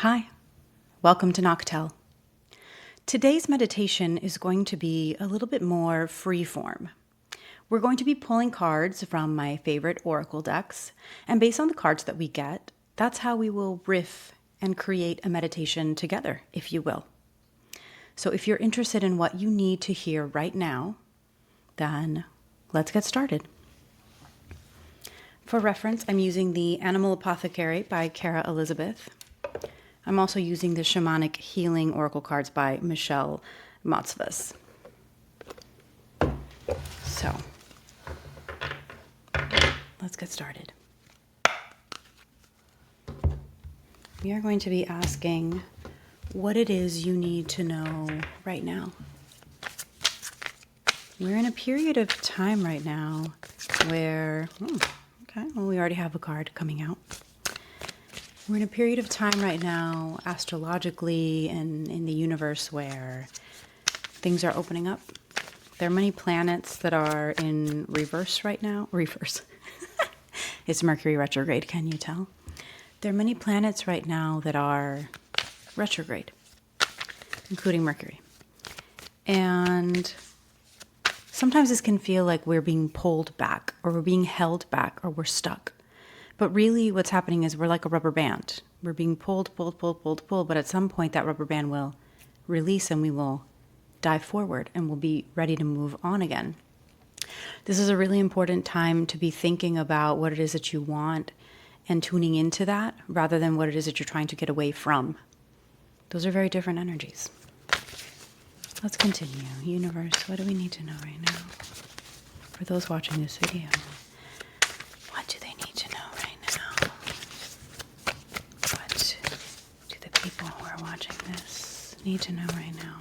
Hi, welcome to Noctel. Today's meditation is going to be a little bit more freeform. We're going to be pulling cards from my favorite oracle decks, and based on the cards that we get, that's how we will riff and create a meditation together, if you will. So if you're interested in what you need to hear right now, then let's get started. For reference, I'm using the Animal Apothecary by Kara Elizabeth. I'm also using the Shamanic Healing Oracle cards by Michelle Motzvas. So, let's get started. We are going to be asking what it is you need to know right now. We're in a period of time right now where, we already have a card coming out. We're in a period of time right now, astrologically and in the universe, where things are opening up. There are many planets that are in reverse right now. Reverse. It's Mercury retrograde, can you tell? There are many planets right now that are retrograde, including Mercury. And sometimes this can feel like we're being pulled back, or we're being held back, or we're stuck. But really what's happening is we're like a rubber band. We're being pulled, but at some point that rubber band will release and we will dive forward and we'll be ready to move on again. This is a really important time to be thinking about what it is that you want and tuning into that rather than what it is that you're trying to get away from. Those are very different energies. Let's continue. Universe, what do we need to know right now? For those watching this video, what do they need to know right now? What do the people who are watching this need to know right now?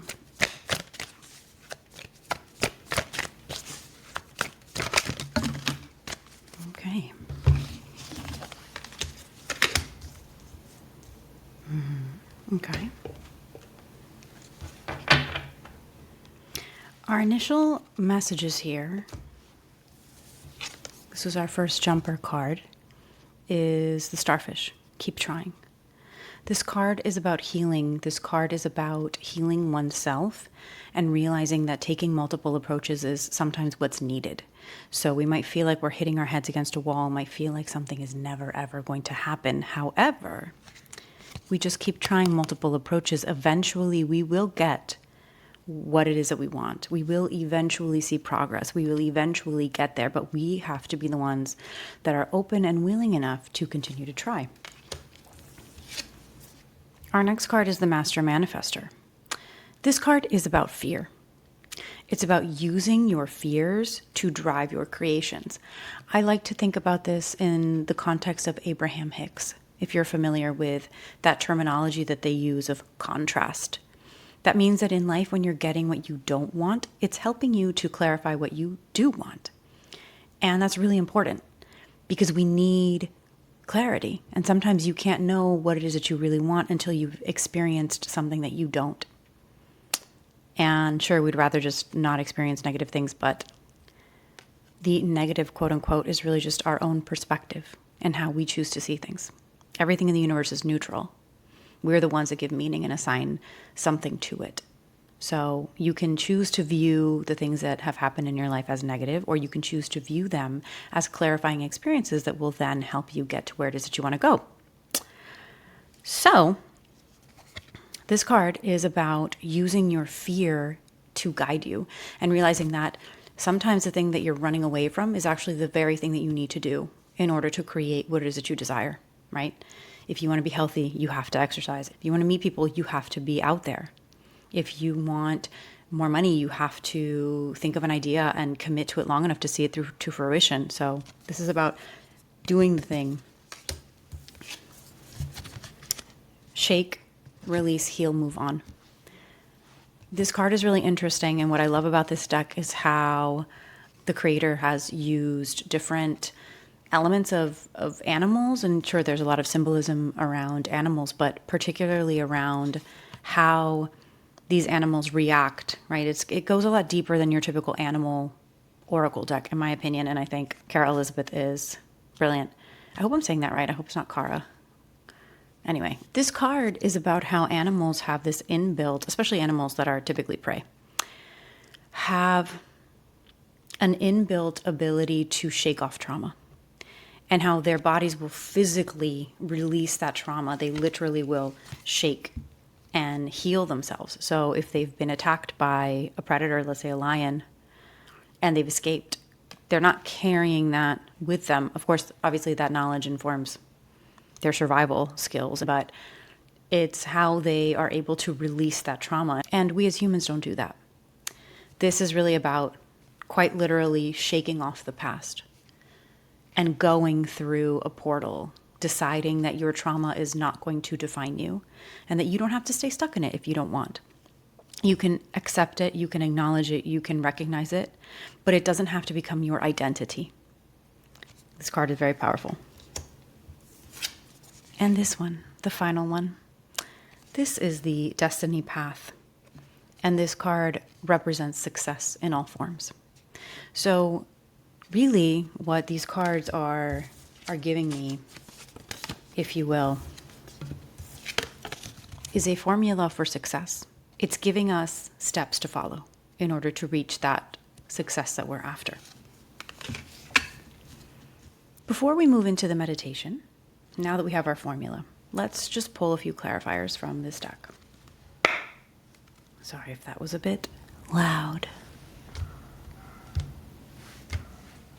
Okay. Okay. Our initial messages here, this is our first jumper card, is the Starfish. Keep trying. This card is about healing. This card is about healing oneself and realizing that taking multiple approaches is sometimes what's needed. So we might feel like we're hitting our heads against a wall, might feel like something is never ever going to happen. However, we just keep trying multiple approaches. Eventually we will get what it is that we want. We will eventually see progress. We will eventually get there, but we have to be the ones that are open and willing enough to continue to try. Our next card is the Master Manifester. This card is about fear. It's about using your fears to drive your creations. I like to think about this in the context of Abraham Hicks, if you're familiar with that terminology that they use of contrast. That means that in life, when you're getting what you don't want, it's helping you to clarify what you do want. And that's really important because we need clarity. And sometimes you can't know what it is that you really want until you've experienced something that you don't. And sure, we'd rather just not experience negative things, but the negative, quote unquote, is really just our own perspective and how we choose to see things. Everything in the universe is neutral. We're the ones that give meaning and assign something to it. So you can choose to view the things that have happened in your life as negative, or you can choose to view them as clarifying experiences that will then help you get to where it is that you want to go. So this card is about using your fear to guide you and realizing that sometimes the thing that you're running away from is actually the very thing that you need to do in order to create what it is that you desire, right? If you want to be healthy, you have to exercise. If you want to meet people, you have to be out there. If you want more money, you have to think of an idea and commit to it long enough to see it through to fruition. So this is about doing the thing. Shake, release, heal, move on. This card is really interesting, and what I love about this deck is how the creator has used different elements of animals, and sure, there's a lot of symbolism around animals, but particularly around how these animals react, right? It goes a lot deeper than your typical animal oracle deck, in my opinion, and I think Kara Elizabeth is brilliant. I hope I'm saying that right. I hope it's not Kara. Anyway, this card is about how animals have this inbuilt, especially animals that are typically prey, have an inbuilt ability to shake off trauma, and how their bodies will physically release that trauma. They literally will shake and heal themselves. So if they've been attacked by a predator, let's say a lion, and they've escaped, they're not carrying that with them. Of course, obviously that knowledge informs their survival skills, but it's how they are able to release that trauma. And we as humans don't do that. This is really about quite literally shaking off the past and going through a portal, deciding that your trauma is not going to define you and that you don't have to stay stuck in it if you don't want. You can accept it, you can acknowledge it, you can recognize it, but it doesn't have to become your identity. This card is very powerful. And this one, the final one, this is the Destiny Path. And this card represents success in all forms. So really what these cards are giving me, if you will, is a formula for success. It's giving us steps to follow in order to reach that success that we're after. Before we move into the meditation, now that we have our formula, let's just pull a few clarifiers from this deck. Sorry if that was a bit loud.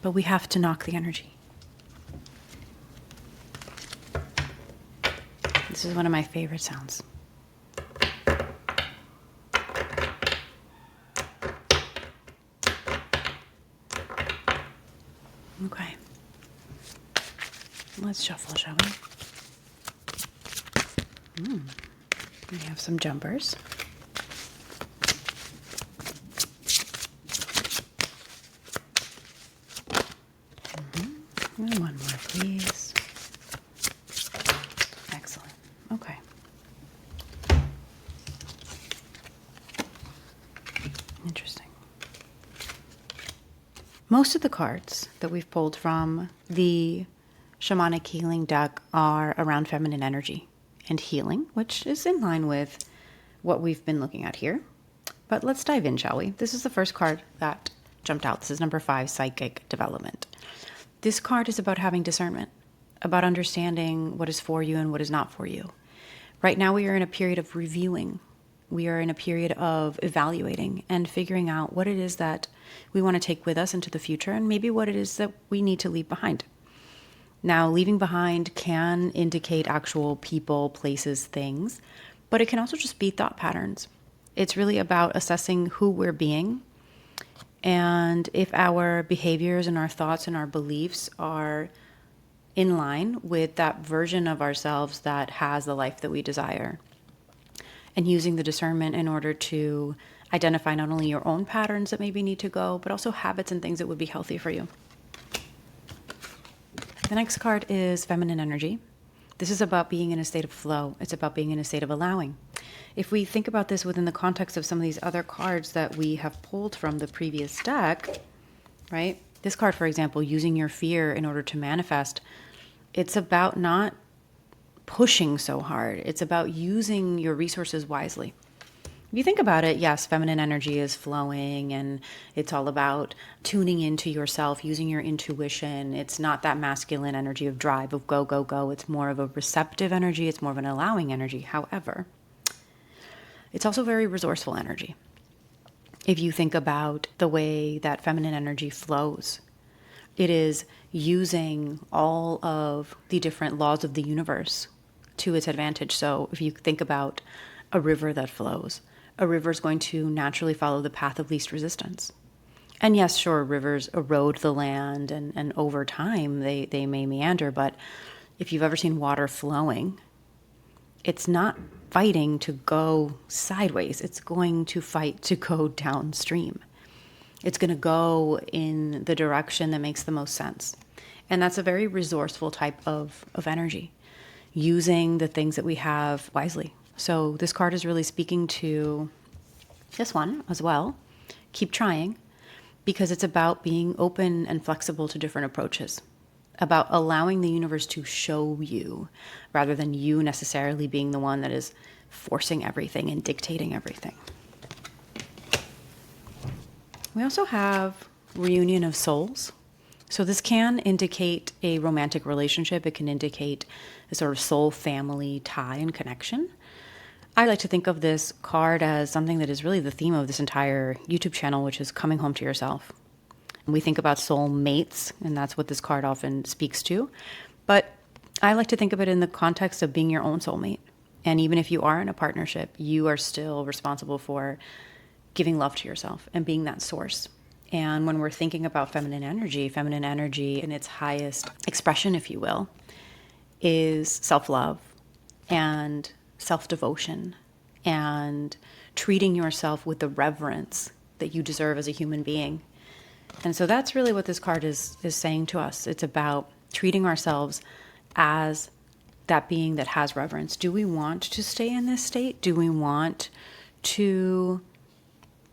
But we have to knock the energy. This is one of my favorite sounds. Okay. Let's shuffle, shall we? We have some jumpers. And one more, please. Excellent. Okay. Interesting. Most of the cards that we've pulled from the shamanic healing deck are around feminine energy and healing, which is in line with what we've been looking at here. But let's dive in, shall we? This is the first card that jumped out. This is number 5, Psychic Development. This card is about having discernment, about understanding what is for you and what is not for you. Right now we are in a period of reviewing. We are in a period of evaluating and figuring out what it is that we want to take with us into the future and maybe what it is that we need to leave behind. Now, leaving behind can indicate actual people, places, things, but it can also just be thought patterns. It's really about assessing who we're being and if our behaviors and our thoughts and our beliefs are in line with that version of ourselves that has the life that we desire. And using the discernment in order to identify not only your own patterns that maybe need to go, but also habits and things that would be healthy for you. The next card is Feminine Energy. This is about being in a state of flow. It's about being in a state of allowing. If we think about this within the context of some of these other cards that we have pulled from the previous deck, right? This card, for example, using your fear in order to manifest, it's about not pushing so hard. It's about using your resources wisely. If you think about it, yes, feminine energy is flowing and it's all about tuning into yourself, using your intuition. It's not that masculine energy of drive, of go, go, go. It's more of a receptive energy. It's more of an allowing energy. However, it's also very resourceful energy. If you think about the way that feminine energy flows, it is using all of the different laws of the universe to its advantage. So if you think about a river that flows, a river is going to naturally follow the path of least resistance. And yes, sure, rivers erode the land and over time they may meander, but if you've ever seen water flowing, it's not fighting to go sideways. It's going to fight to go downstream. It's going to go in the direction that makes the most sense. And that's a very resourceful type of energy, using the things that we have wisely. So this card is really speaking to this one as well. Keep trying, because it's about being open and flexible to different approaches, about allowing the universe to show you rather than you necessarily being the one that is forcing everything and dictating everything. We also have reunion of souls. So this can indicate a romantic relationship. It can indicate a sort of soul family tie and connection. I like to think of this card as something that is really the theme of this entire YouTube channel, which is coming home to yourself. We think about soul mates, and that's what this card often speaks to. But I like to think of it in the context of being your own soulmate. And even if you are in a partnership, you are still responsible for giving love to yourself and being that source. And when we're thinking about feminine energy in its highest expression, if you will, is self-love and self-devotion and treating yourself with the reverence that you deserve as a human being. And so that's really what this card is saying to us. It's about treating ourselves as that being that has reverence. Do we want to stay in this state? Do we want to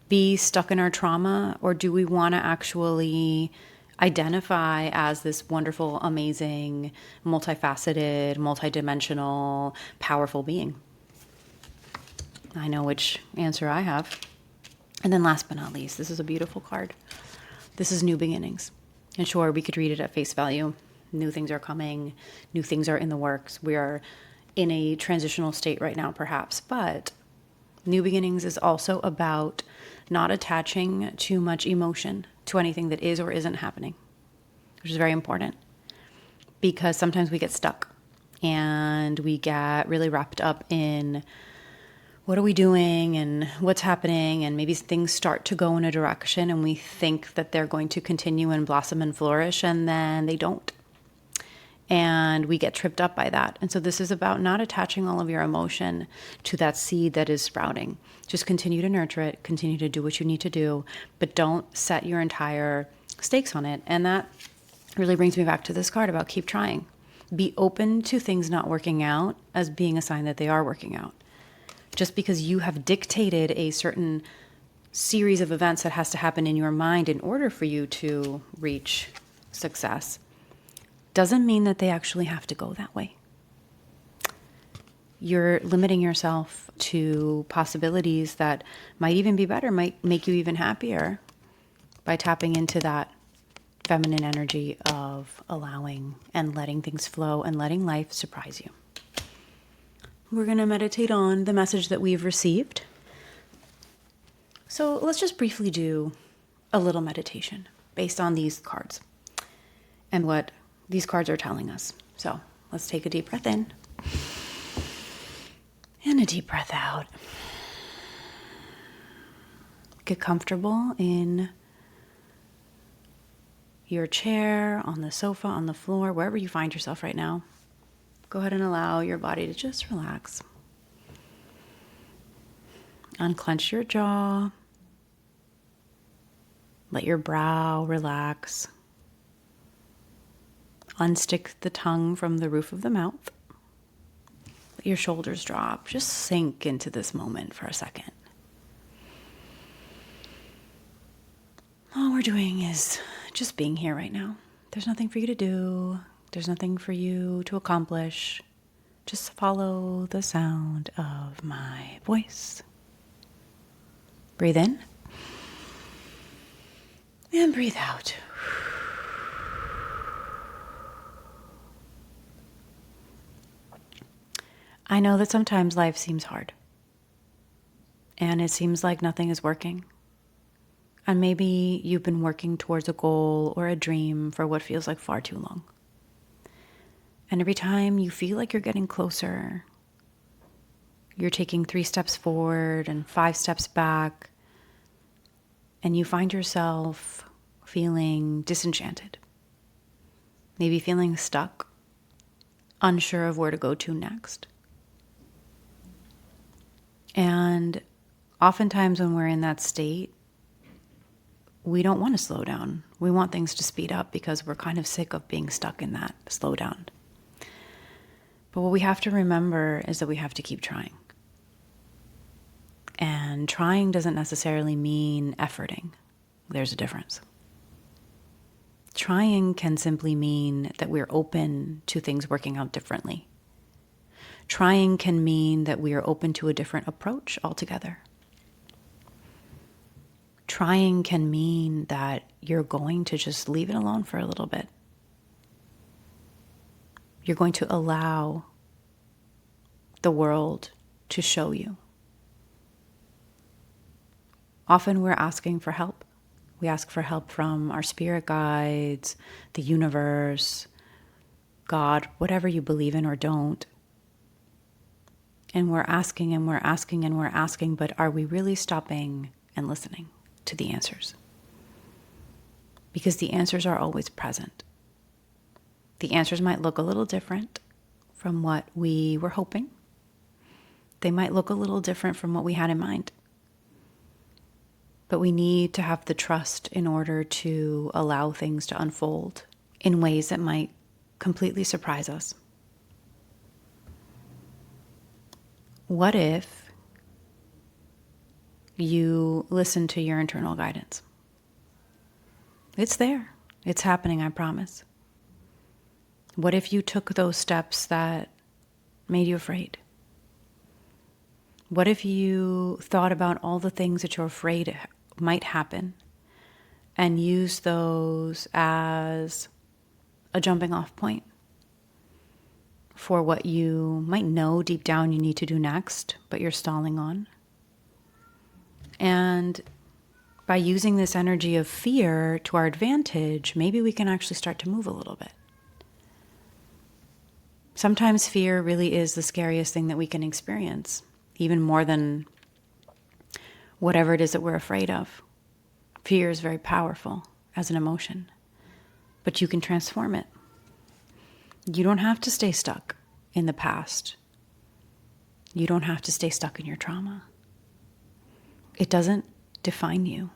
be stuck in our trauma? Or do we want to actually identify as this wonderful, amazing, multifaceted, multidimensional, powerful being? I know which answer I have. And then last but not least, this is a beautiful card. This is new beginnings. And sure, we could read it at face value. New things are coming. New things are in the works. We are in a transitional state right now, perhaps. But new beginnings is also about not attaching too much emotion to anything that is or isn't happening, which is very important, because sometimes we get stuck and we get really wrapped up in what are we doing and what's happening, and maybe things start to go in a direction and we think that they're going to continue and blossom and flourish, and then they don't. And we get tripped up by that. And so this is about not attaching all of your emotion to that seed that is sprouting. Just continue to nurture it, continue to do what you need to do, but don't set your entire stakes on it. And that really brings me back to this card about keep trying. Be open to things not working out as being a sign that they are working out. Just because you have dictated a certain series of events that has to happen in your mind in order for you to reach success doesn't mean that they actually have to go that way. You're limiting yourself to possibilities that might even be better, might make you even happier by tapping into that feminine energy of allowing and letting things flow and letting life surprise you. We're going to meditate on the message that we've received. So let's just briefly do a little meditation based on these cards and what these cards are telling us. So let's take a deep breath in and a deep breath out. Get comfortable in your chair, on the sofa, on the floor, wherever you find yourself right now. Go ahead and allow your body to just relax. Unclench your jaw. Let your brow relax. Unstick the tongue from the roof of the mouth. Let your shoulders drop. Just sink into this moment for a second. All we're doing is just being here right now. There's nothing for you to do. There's nothing for you to accomplish. Just follow the sound of my voice. Breathe in and breathe out. I know that sometimes life seems hard and it seems like nothing is working. And maybe you've been working towards a goal or a dream for what feels like far too long. And every time you feel like you're getting closer, you're taking 3 steps forward and 5 steps back, and you find yourself feeling disenchanted, maybe feeling stuck, unsure of where to go to next. And oftentimes when we're in that state, we don't want to slow down. We want things to speed up because we're kind of sick of being stuck in that slowdown. But what we have to remember is that we have to keep trying. And trying doesn't necessarily mean efforting. There's a difference. Trying can simply mean that we're open to things working out differently. Trying can mean that we are open to a different approach altogether. Trying can mean that you're going to just leave it alone for a little bit. You're going to allow the world to show you. Often we're asking for help. We ask for help from our spirit guides, the universe, God, whatever you believe in or don't. And we're asking and we're asking and we're asking, but are we really stopping and listening to the answers? Because the answers are always present. The answers might look a little different from what we were hoping. They might look a little different from what we had in mind. But we need to have the trust in order to allow things to unfold in ways that might completely surprise us. What if you listen to your internal guidance? It's there. It's happening, I promise. What if you took those steps that made you afraid? What if you thought about all the things that you're afraid might happen and use those as a jumping off point for what you might know deep down you need to do next, but you're stalling on? And by using this energy of fear to our advantage, maybe we can actually start to move a little bit. Sometimes fear really is the scariest thing that we can experience, even more than whatever it is that we're afraid of. Fear is very powerful as an emotion, but you can transform it. You don't have to stay stuck in the past. You don't have to stay stuck in your trauma. It doesn't define you.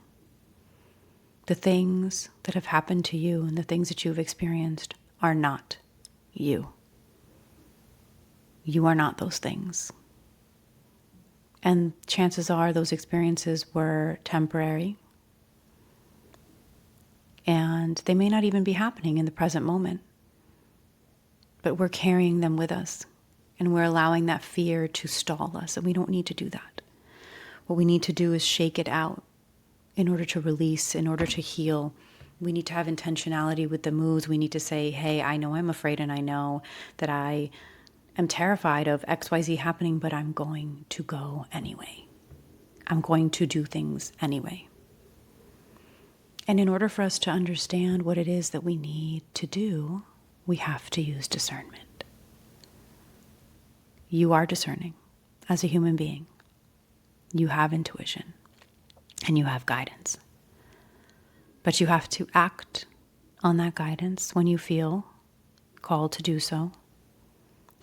The things that have happened to you and the things that you've experienced are not you. You are not those things. And chances are those experiences were temporary. And they may not even be happening in the present moment. But we're carrying them with us. And we're allowing that fear to stall us. And we don't need to do that. What we need to do is shake it out in order to release, in order to heal. We need to have intentionality with the moves. We need to say, hey, I know I'm afraid and I know that I am terrified of XYZ happening, but I'm going to go anyway. I'm going to do things anyway. And in order for us to understand what it is that we need to do, we have to use discernment. You are discerning as a human being. You have intuition and you have guidance. But you have to act on that guidance when you feel called to do so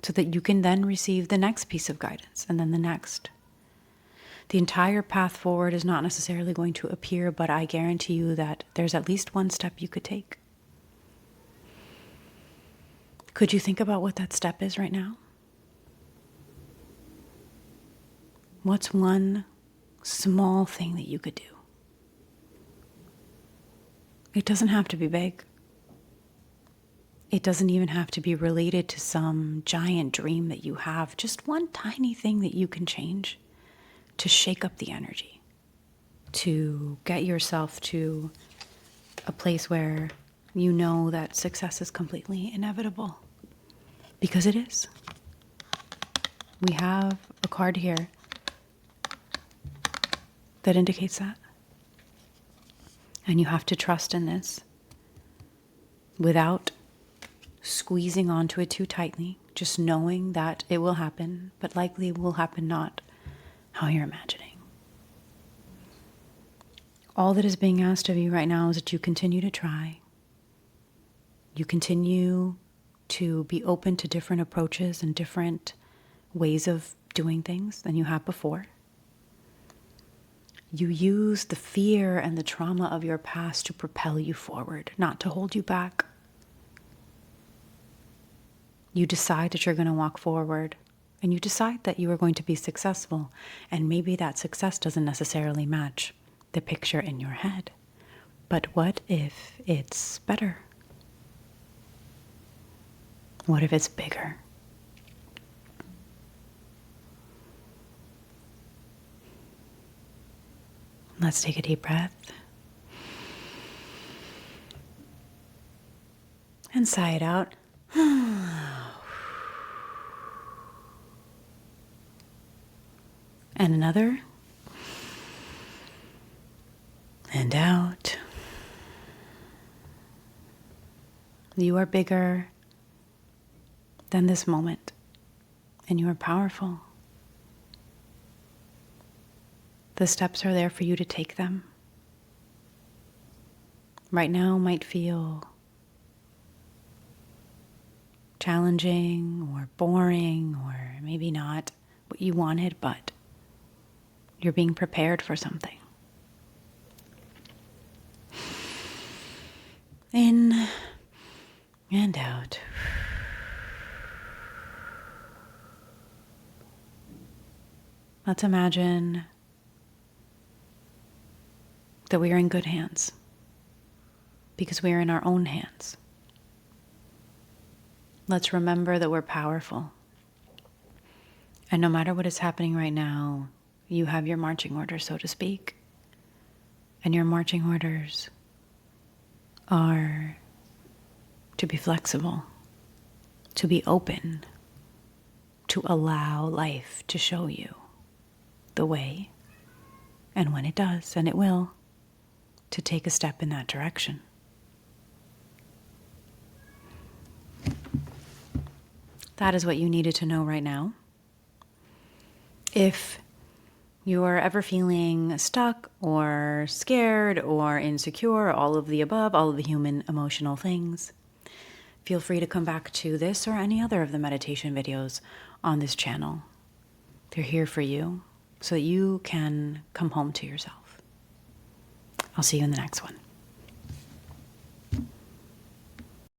that you can then receive the next piece of guidance and then the next. The entire path forward is not necessarily going to appear, but I guarantee you that there's at least one step you could take. Could you think about what that step is right now? What's one small thing that you could do? It doesn't have to be big. It doesn't even have to be related to some giant dream that you have. Just one tiny thing that you can change to shake up the energy, to get yourself to a place where you know that success is completely inevitable. Because it is. We have a card here that indicates that. And you have to trust in this without squeezing onto it too tightly, just knowing that it will happen, but likely it will happen not how you're imagining. All that is being asked of you right now is that you continue to try. You continue to be open to different approaches and different ways of doing things than you have before. You use the fear and the trauma of your past to propel you forward, not to hold you back. You decide that you're going to walk forward, and you decide that you are going to be successful, and maybe that success doesn't necessarily match the picture in your head. But what if it's better What if it's bigger? Let's take a deep breath. And sigh it out. And another. And out. You are bigger than this moment, and you are powerful. The steps are there for you to take them. Right now might feel challenging or boring or maybe not what you wanted, but you're being prepared for something. In and out. Let's imagine that we are in good hands because we are in our own hands. Let's remember that we're powerful. And no matter what is happening right now, you have your marching orders, so to speak. And your marching orders are to be flexible, to be open, to allow life to show you the way, and when it does, and it will, to take a step in that direction. That is what you needed to know right now. If you are ever feeling stuck or scared or insecure, or all of the above, all of the human emotional things, feel free to come back to this or any other of the meditation videos on this channel. They're here for you so that you can come home to yourself. I'll see you in the next one.